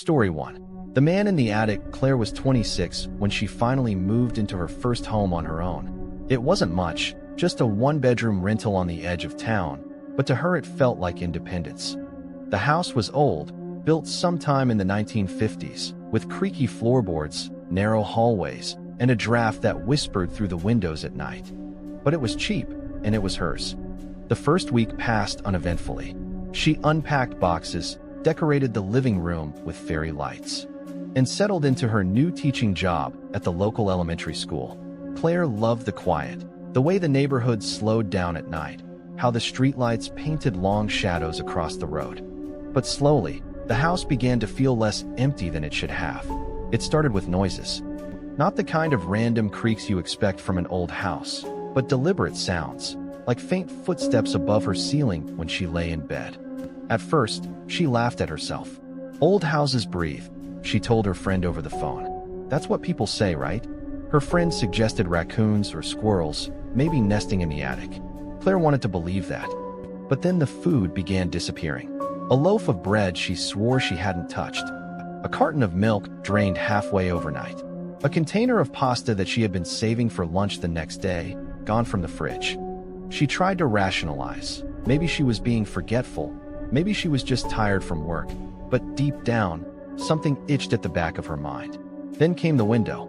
Story 1. The Man in the Attic. Claire was 26 when she finally moved into her first home on her own. It wasn't much, just a one-bedroom rental on the edge of town, but to her it felt like independence. The house was old, built sometime in the 1950s, with creaky floorboards, narrow hallways, and a draft that whispered through the windows at night. But it was cheap, and it was hers. The first week passed uneventfully. She unpacked boxes, decorated the living room with fairy lights, and settled into her new teaching job at the local elementary school. Claire loved the quiet, the way the neighborhood slowed down at night, how the streetlights painted long shadows across the road. But slowly, the house began to feel less empty than it should have. It started with noises. Not the kind of random creaks you expect from an old house, but deliberate sounds, like faint footsteps above her ceiling when she lay in bed. At first, she laughed at herself. Old houses breathe, she told her friend over the phone. That's what people say, right? Her friend suggested raccoons or squirrels, maybe nesting in the attic. Claire wanted to believe that. But then the food began disappearing. A loaf of bread she swore she hadn't touched. A carton of milk drained halfway overnight. A container of pasta that she had been saving for lunch the next day, gone from the fridge. She tried to rationalize. Maybe she was being forgetful. Maybe she was just tired from work. But deep down, something itched at the back of her mind. Then came the window.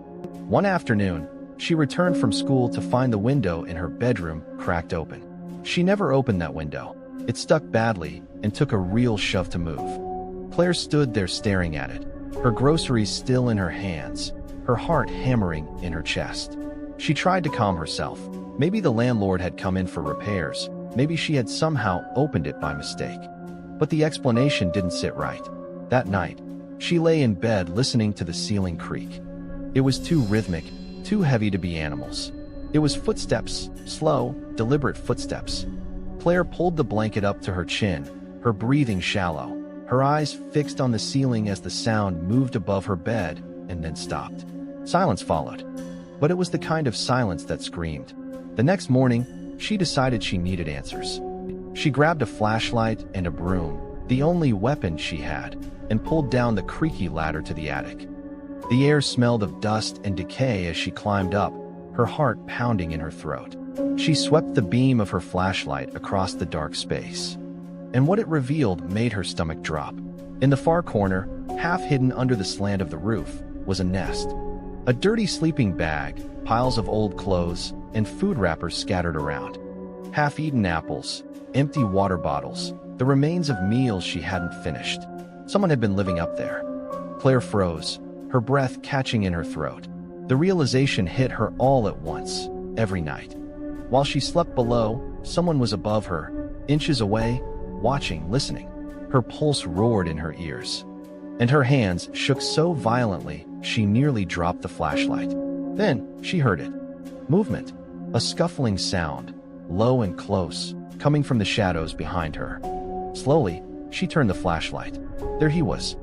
One afternoon, she returned from school to find the window in her bedroom cracked open. She never opened that window. It stuck badly and took a real shove to move. Claire stood there staring at it, her groceries still in her hands, her heart hammering in her chest. She tried to calm herself. Maybe the landlord had come in for repairs. Maybe she had somehow opened it by mistake. But the explanation didn't sit right. That night, she lay in bed listening to the ceiling creak. It was too rhythmic, too heavy to be animals. It was footsteps, slow, deliberate footsteps. Claire pulled the blanket up to her chin, her breathing shallow, her eyes fixed on the ceiling as the sound moved above her bed and then stopped. Silence followed. But it was the kind of silence that screamed. The next morning, she decided she needed answers. She grabbed a flashlight and a broom, the only weapon she had, and pulled down the creaky ladder to the attic. The air smelled of dust and decay as she climbed up, her heart pounding in her throat. She swept the beam of her flashlight across the dark space, and what it revealed made her stomach drop. In the far corner, half hidden under the slant of the roof, was a nest. A dirty sleeping bag, piles of old clothes, and food wrappers scattered around. Half-eaten apples, empty water bottles, the remains of meals she hadn't finished. Someone had been living up there. Claire froze, her breath catching in her throat. The realization hit her all at once, every night. While she slept below, someone was above her, inches away, watching, listening. Her pulse roared in her ears, and her hands shook so violently she nearly dropped the flashlight. Then she heard it. Movement. A scuffling sound, low and close, coming from the shadows behind her. Slowly, she turned the flashlight. There he was.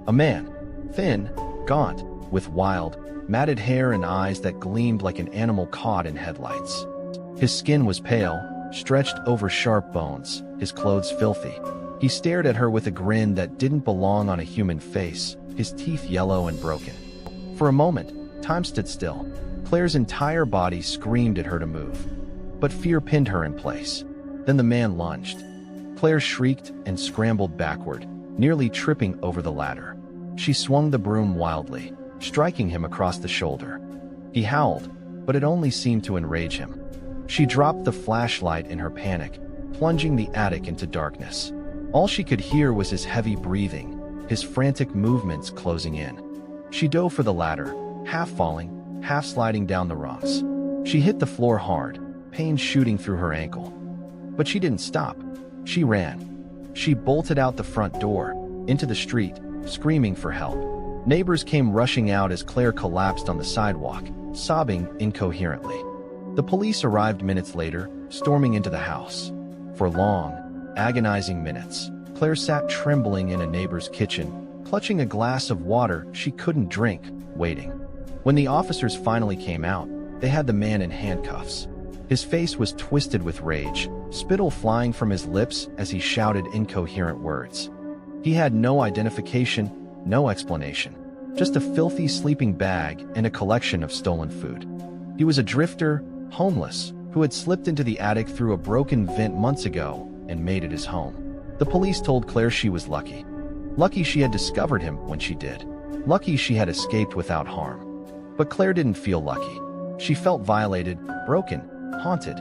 A man, thin, gaunt, with wild, matted hair and eyes that gleamed like an animal caught in headlights. His skin was pale, stretched over sharp bones, his clothes filthy. He stared at her with a grin that didn't belong on a human face, his teeth yellow and broken. For a moment, time stood still. Claire's entire body screamed at her to move. But fear pinned her in place. Then the man lunged. Claire shrieked and scrambled backward, nearly tripping over the ladder. She swung the broom wildly, striking him across the shoulder. He howled, but it only seemed to enrage him. She dropped the flashlight in her panic, plunging the attic into darkness. All she could hear was his heavy breathing, his frantic movements closing in. She dove for the ladder, half falling, half sliding down the rungs. She hit the floor hard, pain shooting through her ankle. But she didn't stop. She ran. She bolted out the front door, into the street, screaming for help. Neighbors came rushing out as Claire collapsed on the sidewalk, sobbing incoherently. The police arrived minutes later, storming into the house. For long, agonizing minutes, Claire sat trembling in a neighbor's kitchen, clutching a glass of water she couldn't drink, waiting. When the officers finally came out, they had the man in handcuffs. His face was twisted with rage, spittle flying from his lips as he shouted incoherent words. He had no identification, no explanation. Just a filthy sleeping bag and a collection of stolen food. He was a drifter, homeless, who had slipped into the attic through a broken vent months ago and made it his home. The police told Claire she was lucky. Lucky she had discovered him when she did. Lucky she had escaped without harm. But Claire didn't feel lucky. She felt violated, broken, haunted.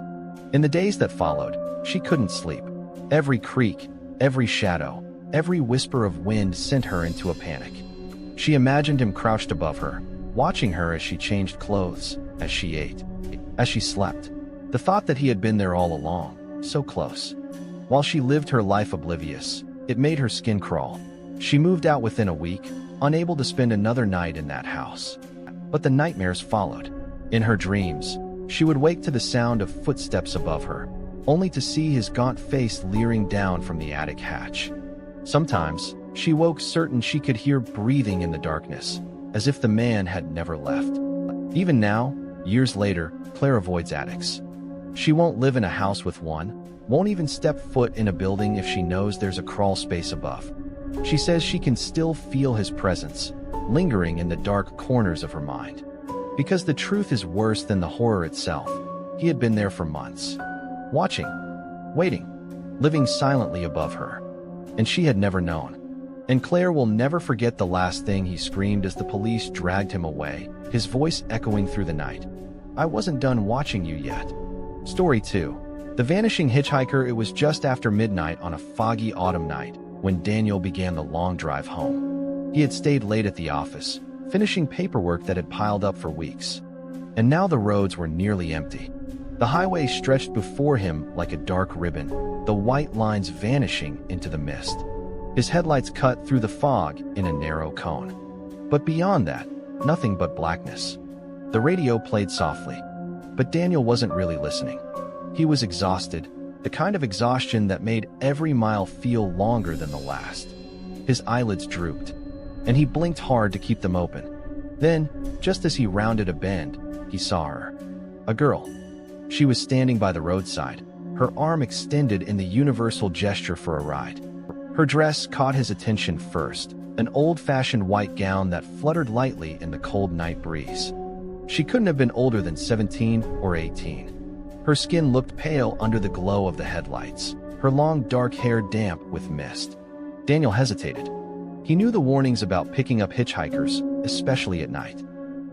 In the days that followed, she couldn't sleep. Every creak, every shadow, every whisper of wind sent her into a panic. She imagined him crouched above her, watching her as she changed clothes, as she ate, as she slept. The thought that he had been there all along, so close. While she lived her life oblivious, it made her skin crawl. She moved out within a week, unable to spend another night in that house. But the nightmares followed. In her dreams, she would wake to the sound of footsteps above her, only to see his gaunt face leering down from the attic hatch. Sometimes, she woke certain she could hear breathing in the darkness, as if the man had never left. Even now, years later, Claire avoids attics. She won't live in a house with one, won't even step foot in a building if she knows there's a crawl space above. She says she can still feel his presence, lingering in the dark corners of her mind. Because the truth is worse than the horror itself. He had been there for months. Watching, waiting, living silently above her. And she had never known. And Claire will never forget the last thing he screamed as the police dragged him away, his voice echoing through the night. "I wasn't done watching you yet." Story 2. The Vanishing Hitchhiker. It was just after midnight on a foggy autumn night when Daniel began the long drive home. He had stayed late at the office, finishing paperwork that had piled up for weeks. And now the roads were nearly empty. The highway stretched before him like a dark ribbon, the white lines vanishing into the mist. His headlights cut through the fog in a narrow cone. But beyond that, nothing but blackness. The radio played softly, but Daniel wasn't really listening. He was exhausted, the kind of exhaustion that made every mile feel longer than the last. His eyelids drooped, and he blinked hard to keep them open. Then, just as he rounded a bend, he saw her. A girl. She was standing by the roadside, her arm extended in the universal gesture for a ride. Her dress caught his attention first, an old-fashioned white gown that fluttered lightly in the cold night breeze. She couldn't have been older than 17 or 18. Her skin looked pale under the glow of the headlights, her long dark hair damp with mist. Daniel hesitated. He knew the warnings about picking up hitchhikers, especially at night.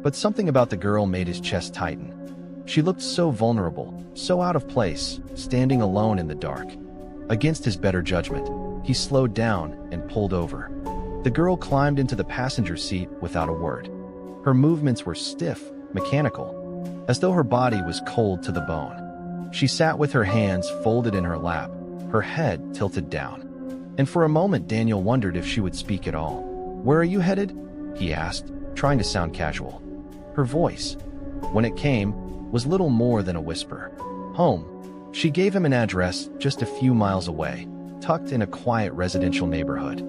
But something about the girl made his chest tighten. She looked so vulnerable, so out of place, standing alone in the dark. Against his better judgment, he slowed down and pulled over. The girl climbed into the passenger seat without a word. Her movements were stiff, mechanical, as though her body was cold to the bone. She sat with her hands folded in her lap, her head tilted down. And for a moment Daniel wondered if she would speak at all. "Where are you headed?" he asked, trying to sound casual. Her voice, when it came, was little more than a whisper. "Home." She gave him an address just a few miles away, tucked in a quiet residential neighborhood.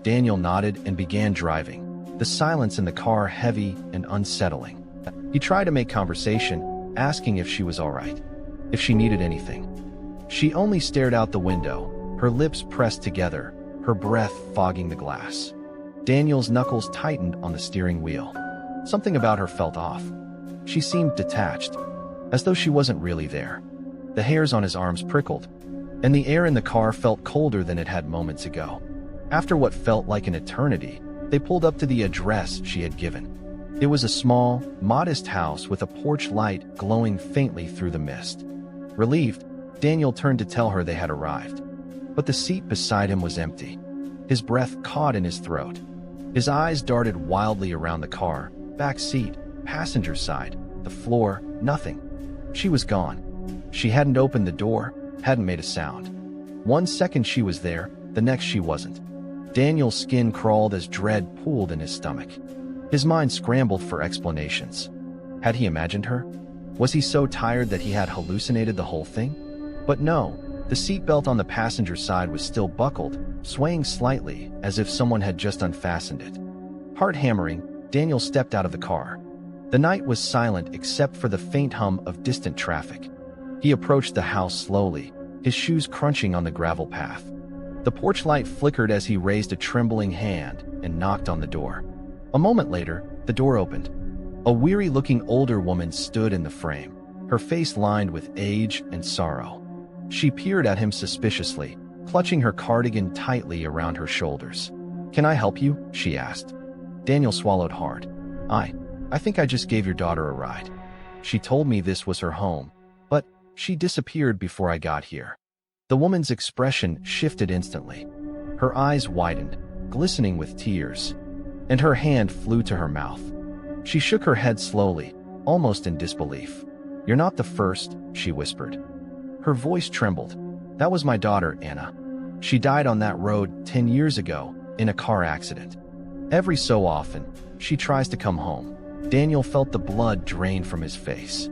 Daniel nodded and began driving, the silence in the car heavy and unsettling. He tried to make conversation, asking if she was all right, if she needed anything. She only stared out the window, her lips pressed together, her breath fogging the glass. Daniel's knuckles tightened on the steering wheel. Something about her felt off. She seemed detached, as though she wasn't really there. The hairs on his arms prickled, and the air in the car felt colder than it had moments ago. After what felt like an eternity, they pulled up to the address she had given. It was a small, modest house with a porch light glowing faintly through the mist. Relieved, Daniel turned to tell her they had arrived. But the seat beside him was empty. His breath caught in his throat. His eyes darted wildly around the car, back seat, passenger side, the floor, nothing. She was gone. She hadn't opened the door, hadn't made a sound. 1 second she was there, the next she wasn't. Daniel's skin crawled as dread pooled in his stomach. His mind scrambled for explanations. Had he imagined her? Was he so tired that he had hallucinated the whole thing? But no, the seatbelt on the passenger side was still buckled, swaying slightly as if someone had just unfastened it. Heart hammering, Daniel stepped out of the car. The night was silent except for the faint hum of distant traffic. He approached the house slowly, his shoes crunching on the gravel path. The porch light flickered as he raised a trembling hand, and knocked on the door. A moment later, the door opened. A weary-looking older woman stood in the frame, her face lined with age and sorrow. She peered at him suspiciously, clutching her cardigan tightly around her shoulders. "Can I help you?" she asked. Daniel swallowed hard. I think I just gave your daughter a ride. She told me this was her home, but she disappeared before I got here." The woman's expression shifted instantly. Her eyes widened, glistening with tears, and her hand flew to her mouth. She shook her head slowly, almost in disbelief. "You're not the first," she whispered. Her voice trembled. "That was my daughter, Anna. She died on that road 10 years ago, in a car accident. Every so often, she tries to come home." Daniel felt the blood drain from his face.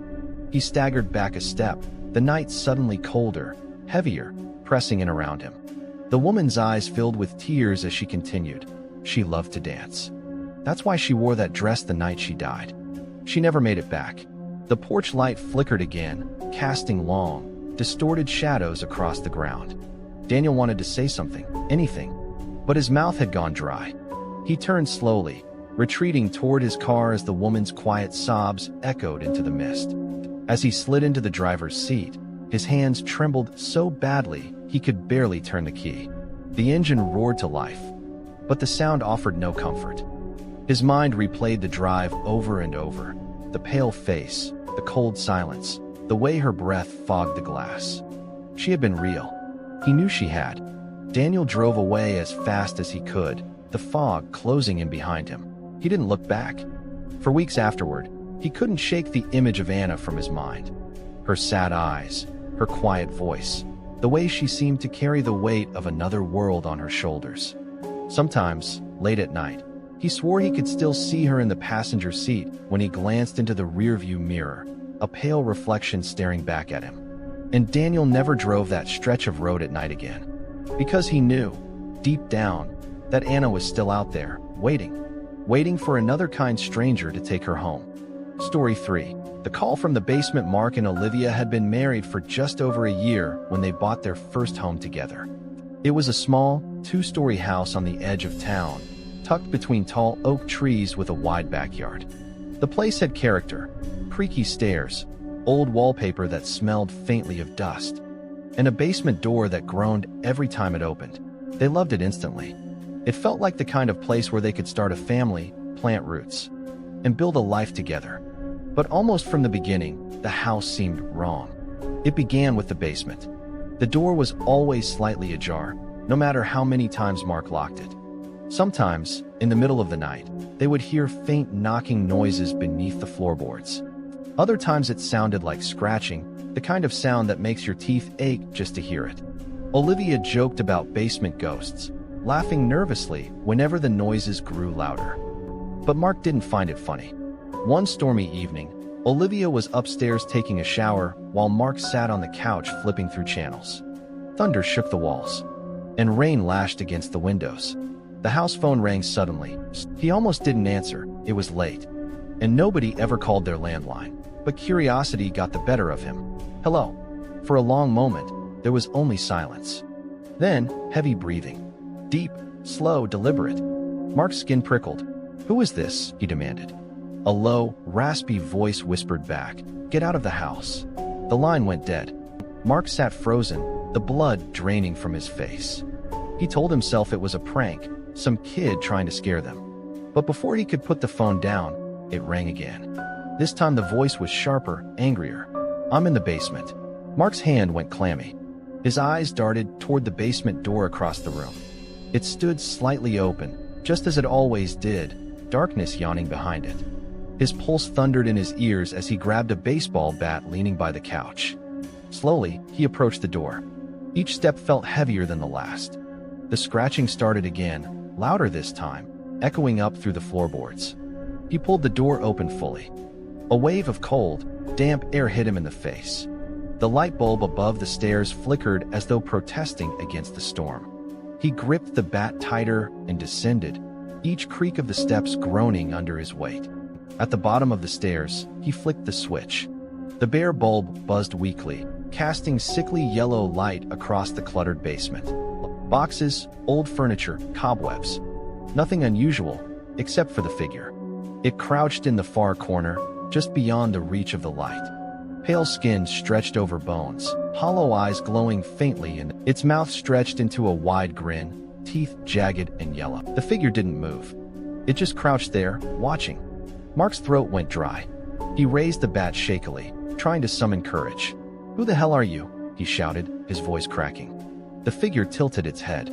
He staggered back a step, the night suddenly colder, heavier, pressing in around him. The woman's eyes filled with tears as she continued. "She loved to dance. That's why she wore that dress the night she died. She never made it back." The porch light flickered again, casting long, distorted shadows across the ground. Daniel wanted to say something, anything, but his mouth had gone dry. He turned slowly, retreating toward his car as the woman's quiet sobs echoed into the mist. As he slid into the driver's seat, his hands trembled so badly he could barely turn the key. The engine roared to life, but the sound offered no comfort. His mind replayed the drive over and over, the pale face, the cold silence, the way her breath fogged the glass. She had been real. He knew she had. Daniel drove away as fast as he could, the fog closing in behind him. He didn't look back. For weeks afterward, he couldn't shake the image of Anna from his mind. Her sad eyes, her quiet voice, the way she seemed to carry the weight of another world on her shoulders. Sometimes, late at night, he swore he could still see her in the passenger seat when he glanced into the rearview mirror, a pale reflection staring back at him. And Daniel never drove that stretch of road at night again, because he knew, deep down, that Anna was still out there, waiting for another kind stranger to take her home. Story 3. The call from the basement. Mark and Olivia had been married for just over a year when they bought their first home together. It was a small, 2-story house on the edge of town, tucked between tall oak trees with a wide backyard. The place had character: creaky stairs, old wallpaper that smelled faintly of dust, and a basement door that groaned every time it opened. They loved it instantly. It felt like the kind of place where they could start a family, plant roots, and build a life together. But almost from the beginning, the house seemed wrong. It began with the basement. The door was always slightly ajar, no matter how many times Mark locked it. Sometimes, in the middle of the night, they would hear faint knocking noises beneath the floorboards. Other times it sounded like scratching, the kind of sound that makes your teeth ache just to hear it. Olivia joked about basement ghosts, laughing nervously whenever the noises grew louder. But Mark didn't find it funny. One stormy evening, Olivia was upstairs taking a shower while Mark sat on the couch flipping through channels. Thunder shook the walls, and rain lashed against the windows. The house phone rang suddenly. He almost didn't answer. It was late, and nobody ever called their landline. But curiosity got the better of him. "Hello." For a long moment, there was only silence. Then, heavy breathing. Deep, slow, deliberate. Mark's skin prickled. "Who is this?" he demanded. A low, raspy voice whispered back, "Get out of the house." The line went dead. Mark sat frozen, the blood draining from his face. He told himself it was a prank, some kid trying to scare them. But before he could put the phone down, it rang again. This time the voice was sharper, angrier. "I'm in the basement." Mark's hand went clammy. His eyes darted toward the basement door across the room. It stood slightly open, just as it always did, darkness yawning behind it. His pulse thundered in his ears as he grabbed a baseball bat leaning by the couch. Slowly, he approached the door. Each step felt heavier than the last. The scratching started again, louder this time, echoing up through the floorboards. He pulled the door open fully. A wave of cold, damp air hit him in the face. The light bulb above the stairs flickered as though protesting against the storm. He gripped the bat tighter and descended, each creak of the steps groaning under his weight. At the bottom of the stairs, he flicked the switch. The bare bulb buzzed weakly, casting sickly yellow light across the cluttered basement. Boxes, old furniture, cobwebs. Nothing unusual, except for the figure. It crouched in the far corner, just beyond the reach of the light. Pale skin stretched over bones, hollow eyes glowing faintly, and its mouth stretched into a wide grin, teeth jagged and yellow. The figure didn't move. It just crouched there, watching. Mark's throat went dry. He raised the bat shakily, trying to summon courage. "Who the hell are you?" he shouted, his voice cracking. The figure tilted its head.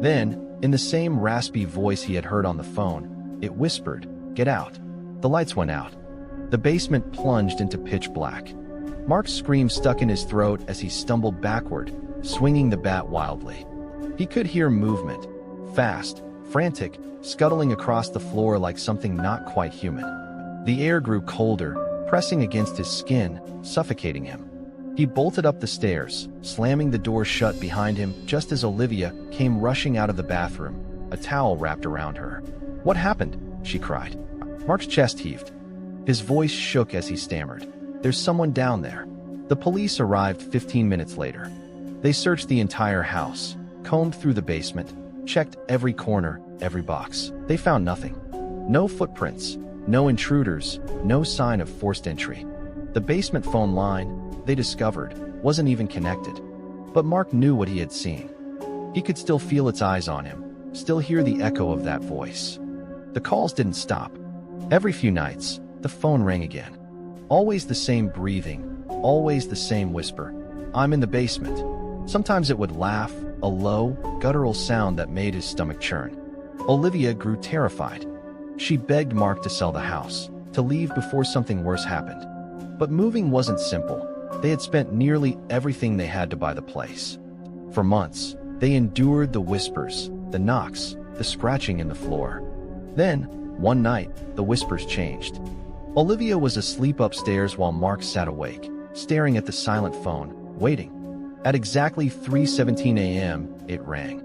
Then, in the same raspy voice he had heard on the phone, it whispered, "Get out." The lights went out. The basement plunged into pitch black. Mark's scream stuck in his throat as he stumbled backward, swinging the bat wildly. He could hear movement, fast, frantic, scuttling across the floor like something not quite human. The air grew colder, pressing against his skin, suffocating him. He bolted up the stairs, slamming the door shut behind him just as Olivia came rushing out of the bathroom, a towel wrapped around her. "What happened?" she cried. Mark's chest heaved. His voice shook as he stammered. "There's someone down there." The police arrived 15 minutes later. They searched the entire house, combed through the basement, checked every corner, every box. They found nothing. No footprints, no intruders, no sign of forced entry. The basement phone line, they discovered, wasn't even connected. But Mark knew what he had seen. He could still feel its eyes on him, still hear the echo of that voice. The calls didn't stop. Every few nights, the phone rang again. Always the same breathing, always the same whisper. "I'm in the basement." Sometimes it would laugh, a low, guttural sound that made his stomach churn. Olivia grew terrified. She begged Mark to sell the house, to leave before something worse happened. But moving wasn't simple. They had spent nearly everything they had to buy the place. For months, they endured the whispers, the knocks, the scratching in the floor. Then, one night, the whispers changed. Olivia was asleep upstairs while Mark sat awake, staring at the silent phone, waiting. At exactly 3:17 a.m., it rang.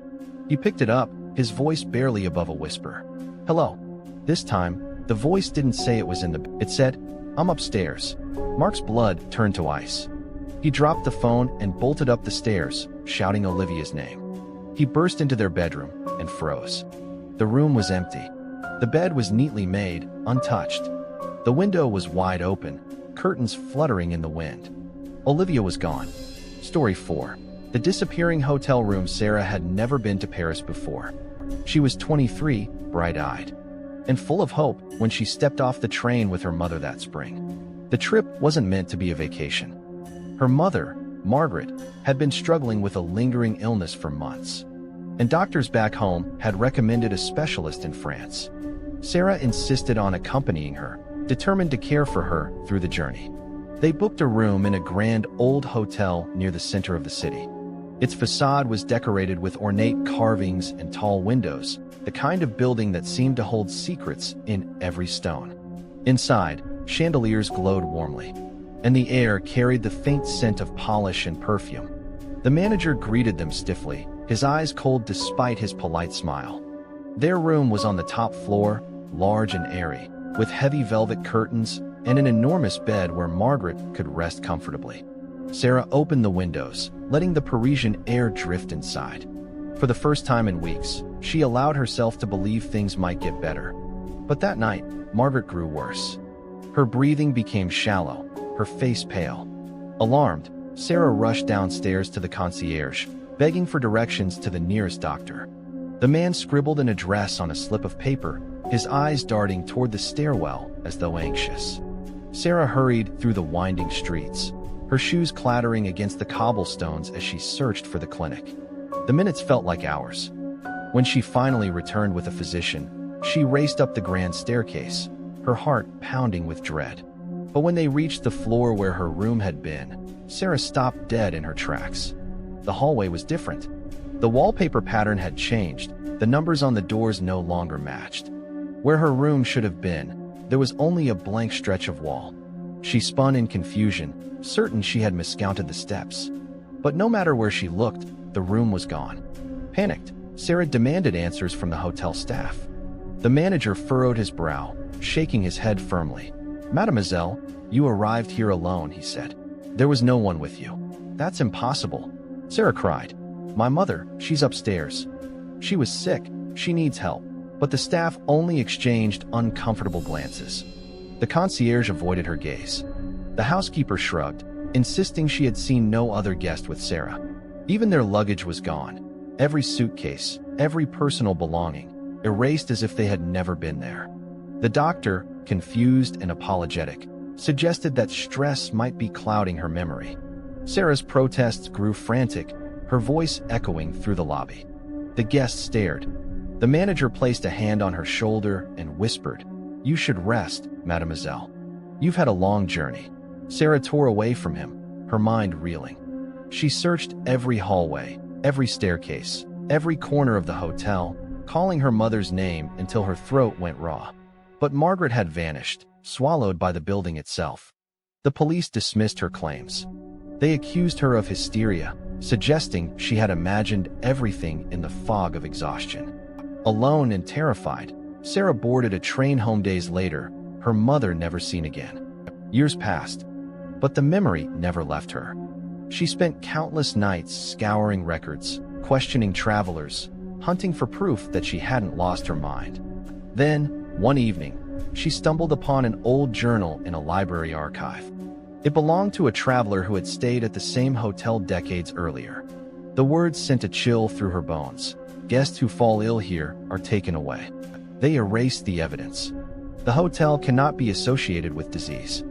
He picked it up, his voice barely above a whisper. "Hello." This time, the voice didn't say it was in the... It said, "I'm upstairs." Mark's blood turned to ice. He dropped the phone and bolted up the stairs, shouting Olivia's name. He burst into their bedroom and froze. The room was empty. The bed was neatly made, untouched. The window was wide open, curtains fluttering in the wind. Olivia was gone. Story 4. The disappearing hotel room. Sarah had never been to Paris before. She was 23, bright-eyed, and full of hope when she stepped off the train with her mother that spring. The trip wasn't meant to be a vacation. Her mother, Margaret, had been struggling with a lingering illness for months, and doctors back home had recommended a specialist in France. Sarah insisted on accompanying her, determined to care for her through the journey. They booked a room in a grand old hotel near the center of the city. Its facade was decorated with ornate carvings and tall windows, the kind of building that seemed to hold secrets in every stone. Inside, chandeliers glowed warmly, and the air carried the faint scent of polish and perfume. The manager greeted them stiffly, his eyes cold despite his polite smile. Their room was on the top floor, large and airy, with heavy velvet curtains and an enormous bed where Margaret could rest comfortably. Sarah opened the windows, letting the Parisian air drift inside. For the first time in weeks, she allowed herself to believe things might get better. But that night, Margaret grew worse. Her breathing became shallow, her face pale. Alarmed, Sarah rushed downstairs to the concierge, begging for directions to the nearest doctor. The man scribbled an address on a slip of paper, his eyes darting toward the stairwell as though anxious. Sarah hurried through the winding streets, her shoes clattering against the cobblestones as she searched for the clinic. The minutes felt like hours. When she finally returned with a physician, she raced up the grand staircase, her heart pounding with dread. But when they reached the floor where her room had been, Sarah stopped dead in her tracks. The hallway was different. The wallpaper pattern had changed, the numbers on the doors no longer matched. Where her room should have been, there was only a blank stretch of wall. She spun in confusion, certain she had miscounted the steps. But no matter where she looked, the room was gone. Panicked, Sarah demanded answers from the hotel staff. The manager furrowed his brow, shaking his head firmly. "Mademoiselle, you arrived here alone," he said. "There was no one with you." "That's impossible," Sarah cried. "My mother, she's upstairs. She was sick, she needs help." but the staff only exchanged uncomfortable glances. The concierge avoided her gaze. The housekeeper shrugged, insisting she had seen no other guest with Sarah. Even their luggage was gone. Every suitcase, every personal belonging, erased as if they had never been there. The doctor, confused and apologetic, suggested that stress might be clouding her memory. Sarah's protests grew frantic, her voice echoing through the lobby. The guests stared. The manager placed a hand on her shoulder and whispered, "You should rest, mademoiselle. You've had a long journey." Sarah tore away from him, her mind reeling. She searched every hallway, every staircase, every corner of the hotel, calling her mother's name until her throat went raw. But Margaret had vanished, swallowed by the building itself. The police dismissed her claims. They accused her of hysteria, suggesting she had imagined everything in the fog of exhaustion. Alone and terrified, Sarah boarded a train home days later, her mother never seen again. Years passed, but the memory never left her. She spent countless nights scouring records, questioning travelers, hunting for proof that she hadn't lost her mind. Then, one evening, she stumbled upon an old journal in a library archive. It belonged to a traveler who had stayed at the same hotel decades earlier. The words sent a chill through her bones. Guests who fall ill here are taken away. They erased the evidence. The hotel cannot be associated with disease.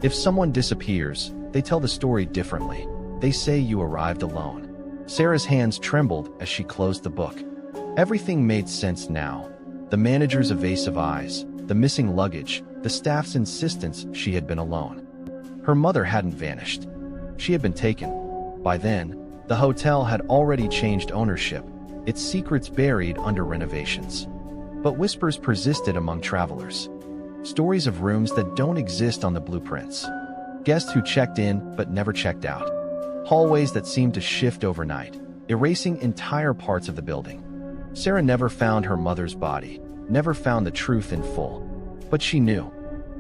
If someone disappears, they tell the story differently. They say you arrived alone. Sarah's hands trembled as she closed the book. Everything made sense now. The manager's evasive eyes, the missing luggage, the staff's insistence she had been alone. Her mother hadn't vanished. She had been taken. By then, the hotel had already changed ownership, its secrets buried under renovations. But whispers persisted among travelers. Stories of rooms that don't exist on the blueprints. Guests who checked in but never checked out. Hallways that seemed to shift overnight, erasing entire parts of the building. Sarah never found her mother's body, never found the truth in full. But she knew.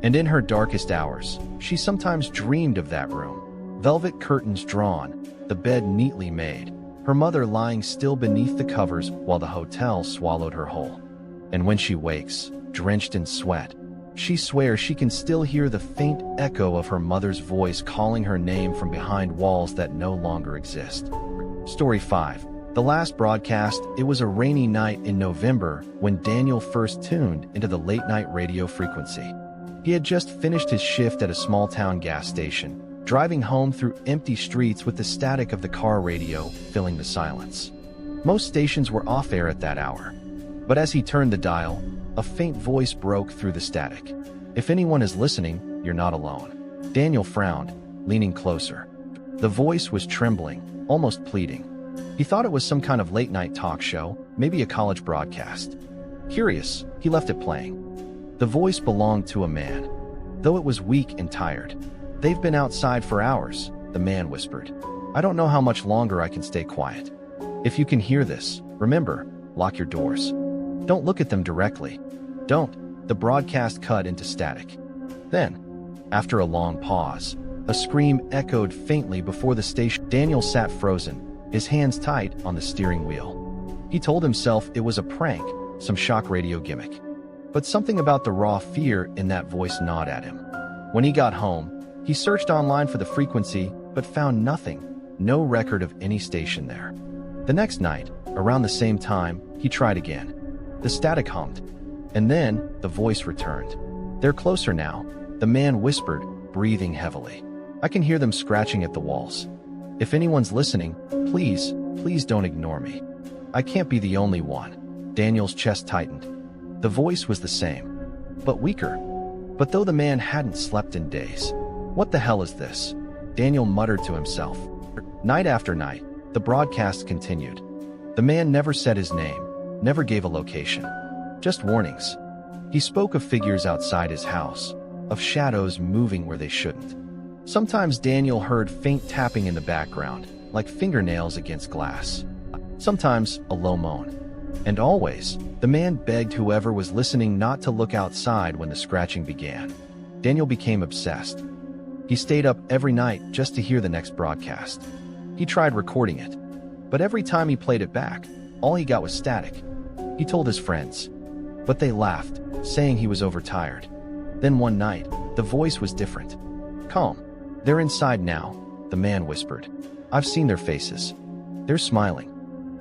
And in her darkest hours, she sometimes dreamed of that room. Velvet curtains drawn, the bed neatly made, her mother lying still beneath the covers while the hotel swallowed her whole. And when she wakes, drenched in sweat, she swears she can still hear the faint echo of her mother's voice calling her name from behind walls that no longer exist. Story 5. The last broadcast. It was a rainy night in November when Daniel first tuned into the late-night radio frequency. He had just finished his shift at a small-town gas station, driving home through empty streets with the static of the car radio filling the silence. Most stations were off-air at that hour. But as he turned the dial, a faint voice broke through the static. "If anyone is listening, you're not alone." Daniel frowned, leaning closer. The voice was trembling, almost pleading. He thought it was some kind of late-night talk show, maybe a college broadcast. Curious, he left it playing. The voice belonged to a man, though it was weak and tired. "They've been outside for hours," the man whispered. "I don't know how much longer I can stay quiet. If you can hear this, remember, lock your doors. Don't look at them directly. Don't." The broadcast cut into static. Then, after a long pause, a scream echoed faintly before the station. Daniel sat frozen, his hands tight on the steering wheel. He told himself it was a prank, some shock radio gimmick. But something about the raw fear in that voice gnawed at him. When he got home, he searched online for the frequency, but found nothing, no record of any station there. The next night, around the same time, he tried again. The static hummed, and then the voice returned. "They're closer now," the man whispered, breathing heavily. "I can hear them scratching at the walls. If anyone's listening, please don't ignore me. I can't be the only one." Daniel's chest tightened. The voice was the same, but weaker. But though the man hadn't slept in days. "What the hell is this?" Daniel muttered to himself. Night after night, the broadcast continued. The man never said his name, never gave a location. Just warnings. He spoke of figures outside his house, of shadows moving where they shouldn't. Sometimes Daniel heard faint tapping in the background, like fingernails against glass. Sometimes a low moan. And always, the man begged whoever was listening not to look outside when the scratching began. Daniel became obsessed. He stayed up every night just to hear the next broadcast. He tried recording it, but every time he played it back, all he got was static. He told his friends, but they laughed, saying he was overtired. Then one night, the voice was different. Calm. They're inside now, the man whispered. I've seen their faces. They're smiling.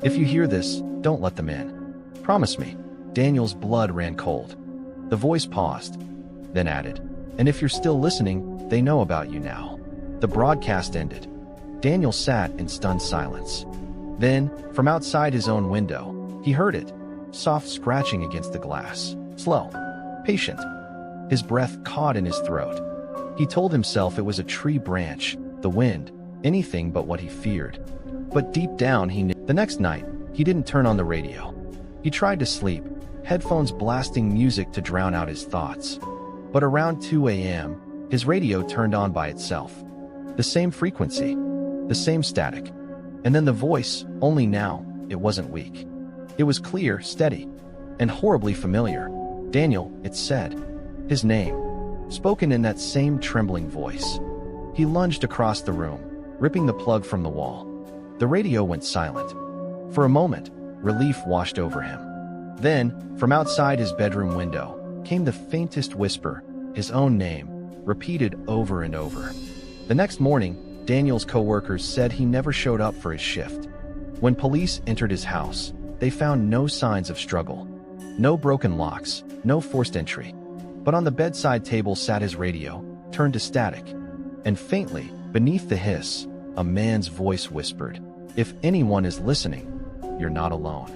If you hear this, don't let them in. Promise me. Daniel's blood ran cold. The voice paused, then added, and if you're still listening, they know about you now. The broadcast ended. Daniel sat in stunned silence. Then, from outside his own window, he heard it, soft scratching against the glass. Slow. Patient. His breath caught in his throat. He told himself it was a tree branch, the wind, anything but what he feared. But deep down he knew. The next night, he didn't turn on the radio. He tried to sleep, headphones blasting music to drown out his thoughts. But around 2 a.m., his radio turned on by itself. The same frequency, the same static. And then the voice, only now, it wasn't weak. It was clear, steady, and horribly familiar. Daniel, it said. His name, spoken in that same trembling voice. He lunged across the room, ripping the plug from the wall. The radio went silent. For a moment, relief washed over him. Then, from outside his bedroom window, came the faintest whisper, his own name, repeated over and over. The next morning, Daniel's co-workers said he never showed up for his shift. When police entered his house, they found no signs of struggle. No broken locks, no forced entry. But on the bedside table sat his radio, turned to static. And faintly, beneath the hiss, a man's voice whispered, "If anyone is listening, you're not alone."